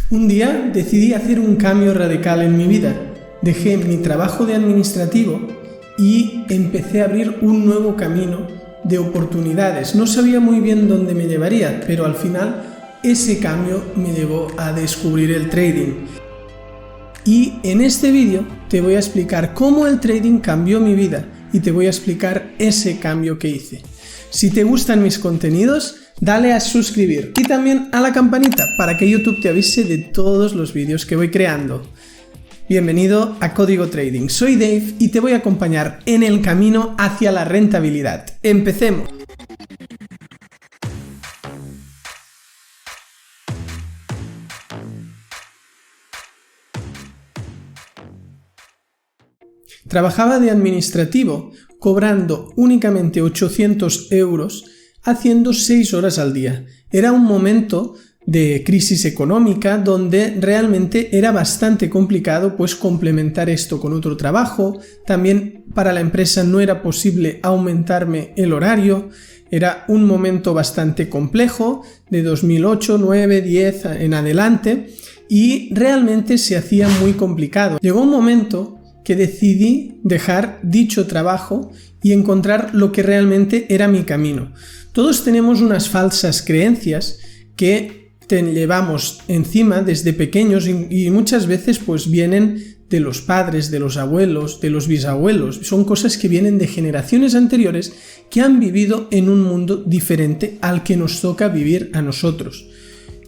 Un día decidí hacer un cambio radical en mi vida. Dejé mi trabajo de administrativo y empecé a abrir un nuevo camino de oportunidades. No sabía muy bien dónde me llevaría, pero al final ese cambio me llevó a descubrir el trading. Y en este vídeo te voy a explicar cómo el trading cambió mi vida y te voy a explicar ese cambio que hice. Si te gustan mis contenidos, dale a suscribir y también a la campanita para que YouTube te avise de todos los vídeos que voy creando. Bienvenido a Código Trading, soy Dave y te voy a acompañar en el camino hacia la rentabilidad. ¡Empecemos! Trabajaba de administrativo, cobrando únicamente 800 euros, haciendo 6 horas al día. Era un momento de crisis económica donde realmente era bastante complicado pues complementar esto con otro trabajo. También para la empresa no era posible aumentarme el horario. Era un momento bastante complejo de 2008, 9, 10 en adelante y realmente se hacía muy complicado. Llegó un momento que decidí dejar dicho trabajo y encontrar lo que realmente era mi camino. Todos tenemos unas falsas creencias que te llevamos encima desde pequeños y muchas veces pues vienen de los padres, de los abuelos, de los bisabuelos. Son cosas que vienen de generaciones anteriores que han vivido en un mundo diferente al que nos toca vivir a nosotros.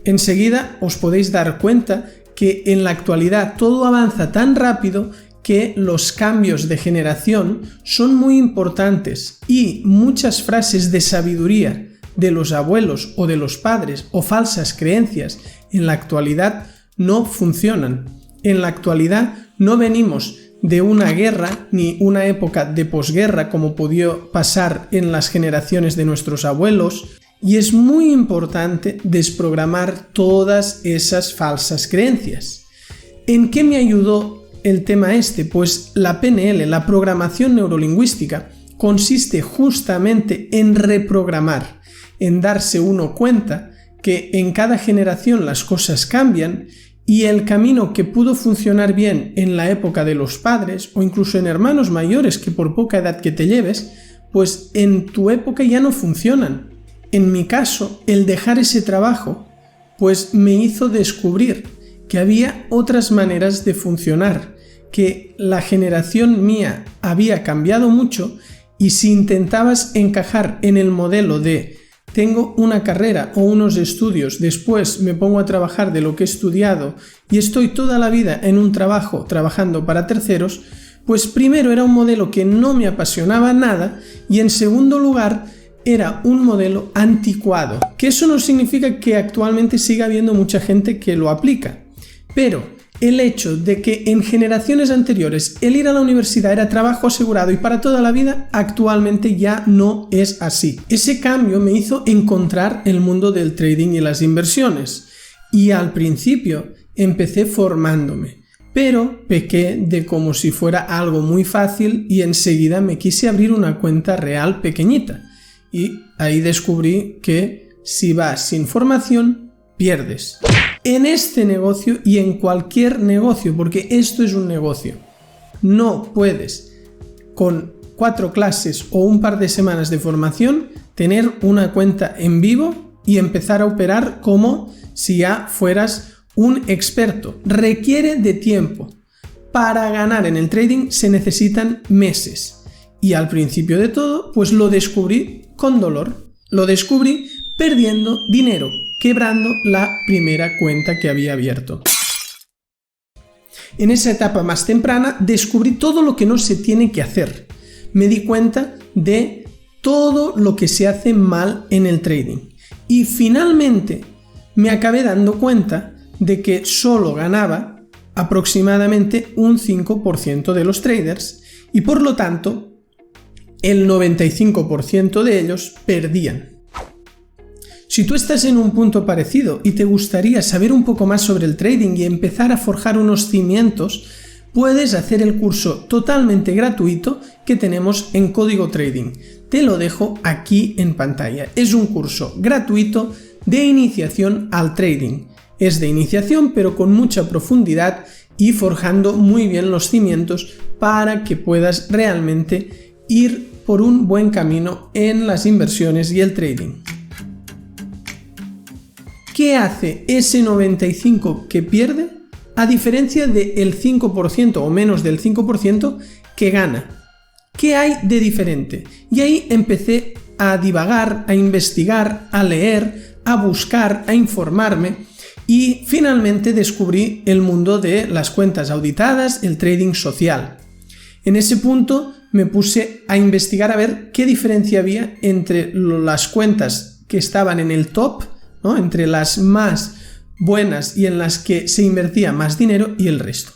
Enseguida os podéis dar cuenta que en la actualidad todo avanza tan rápido que los cambios de generación son muy importantes y muchas frases de sabiduría de los abuelos o de los padres o falsas creencias en la actualidad no funcionan. En la actualidad no venimos de una guerra ni una época de posguerra como pudo pasar en las generaciones de nuestros abuelos y es muy importante desprogramar todas esas falsas creencias. ¿En qué me ayudó el tema este? Pues la PNL, la programación neurolingüística, consiste justamente en reprogramar, en darse uno cuenta que en cada generación las cosas cambian y el camino que pudo funcionar bien en la época de los padres o incluso en hermanos mayores que por poca edad que te lleves, pues en tu época ya no funcionan. En mi caso, el dejar ese trabajo, pues me hizo descubrir que había otras maneras de funcionar, que la generación mía había cambiado mucho y si intentabas encajar en el modelo de tengo una carrera o unos estudios, después me pongo a trabajar de lo que he estudiado y estoy toda la vida en un trabajo trabajando para terceros, pues primero era un modelo que no me apasionaba nada y en segundo lugar era un modelo anticuado, que eso no significa que actualmente siga habiendo mucha gente que lo aplica. Pero el hecho de que en generaciones anteriores el ir a la universidad era trabajo asegurado y para toda la vida, actualmente ya no es así. Ese cambio me hizo encontrar el mundo del trading y las inversiones. Y al principio empecé formándome, pero pequé de como si fuera algo muy fácil y enseguida me quise abrir una cuenta real pequeñita. Y ahí descubrí que si vas sin formación, pierdes. En este negocio y en cualquier negocio, porque esto es un negocio, no puedes con 4 clases o un par de semanas de formación tener una cuenta en vivo y empezar a operar como si ya fueras un experto. Requiere de tiempo. Para ganar en el trading se necesitan meses. Y al principio de todo, pues lo descubrí con dolor. Lo descubrí perdiendo dinero, quebrando la primera cuenta que había abierto. En esa etapa más temprana descubrí todo lo que no se tiene que hacer. Me di cuenta de todo lo que se hace mal en el trading. Y finalmente me acabé dando cuenta de que solo ganaba aproximadamente un 5% de los traders y por lo tanto el 95% de ellos perdían. Si tú estás en un punto parecido y te gustaría saber un poco más sobre el trading y empezar a forjar unos cimientos, puedes hacer el curso totalmente gratuito que tenemos en Código Trading. Te lo dejo aquí en pantalla. Es un curso gratuito de iniciación al trading. es de iniciación, pero con mucha profundidad y forjando muy bien los cimientos para que puedas realmente ir por un buen camino en las inversiones y el trading. ¿Qué hace ese 95% que pierde a diferencia del 5% o menos del 5% que gana? ¿Qué hay de diferente? Y ahí empecé a divagar, a investigar, a leer, a buscar, a informarme y finalmente descubrí el mundo de las cuentas auditadas, el trading social. En ese punto me puse a investigar a ver qué diferencia había entre las cuentas que estaban en el top, ¿no?, entre las más buenas y en las que se invertía más dinero y el resto.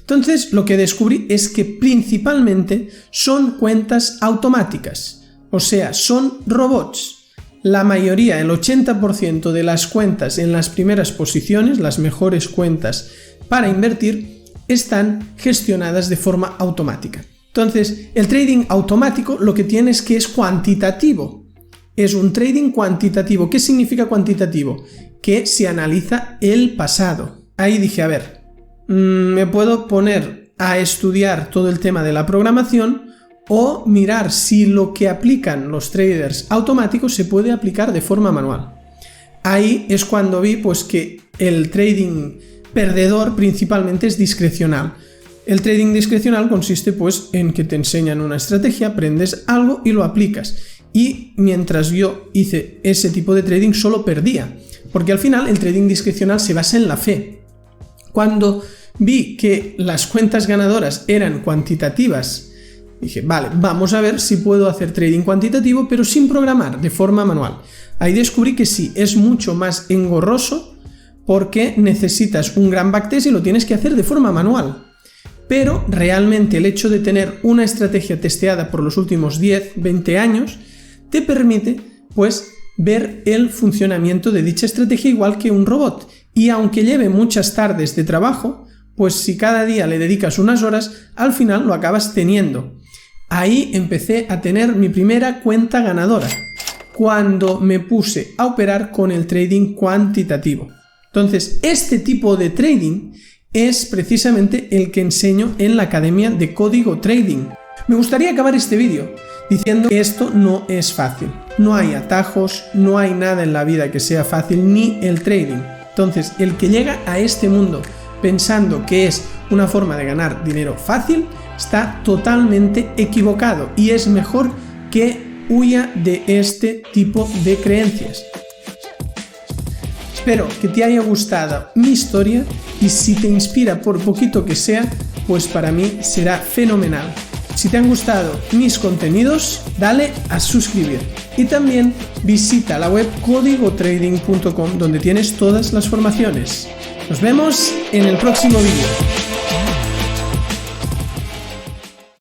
Entonces lo que descubrí es que principalmente son cuentas automáticas, o sea, son robots. La mayoría, el 80% de las cuentas en las primeras posiciones, las mejores cuentas para invertir, están gestionadas de forma automática. Entonces, el trading automático lo que tiene es que es cuantitativo. Es un trading cuantitativo. ¿Qué significa cuantitativo? Que se analiza el pasado. Ahí dije, a ver, me puedo poner a estudiar todo el tema de la programación o mirar si lo que aplican los traders automáticos se puede aplicar de forma manual. Ahí es cuando vi pues que el trading perdedor principalmente es discrecional. El trading discrecional consiste pues en que te enseñan una estrategia, aprendes algo y lo aplicas. Y mientras yo hice ese tipo de trading solo perdía, porque al final el trading discrecional se basa en la fe. Cuando vi que las cuentas ganadoras eran cuantitativas, dije, vale, vamos a ver si puedo hacer trading cuantitativo pero sin programar, de forma manual. Ahí descubrí que sí, es mucho más engorroso porque necesitas un gran backtest y lo tienes que hacer de forma manual. Pero realmente el hecho de tener una estrategia testeada por los últimos 10, 20 años te permite pues ver el funcionamiento de dicha estrategia igual que un robot. Y aunque lleve muchas tardes de trabajo, pues si cada día le dedicas unas horas, al final lo acabas teniendo. Ahí empecé a tener mi primera cuenta ganadora, cuando me puse a operar con el trading cuantitativo. Entonces, este tipo de trading es precisamente el que enseño en la Academia de Código Trading. Me gustaría acabar este vídeo diciendo que esto no es fácil. No hay atajos, no hay nada en la vida que sea fácil, ni el trading. Entonces, el que llega a este mundo pensando que es una forma de ganar dinero fácil, está totalmente equivocado y es mejor que huya de este tipo de creencias. Espero que te haya gustado mi historia y si te inspira por poquito que sea, pues para mí será fenomenal. Si te han gustado mis contenidos, dale a suscribir y también visita la web codigotrading.com donde tienes todas las formaciones. Nos vemos en el próximo vídeo.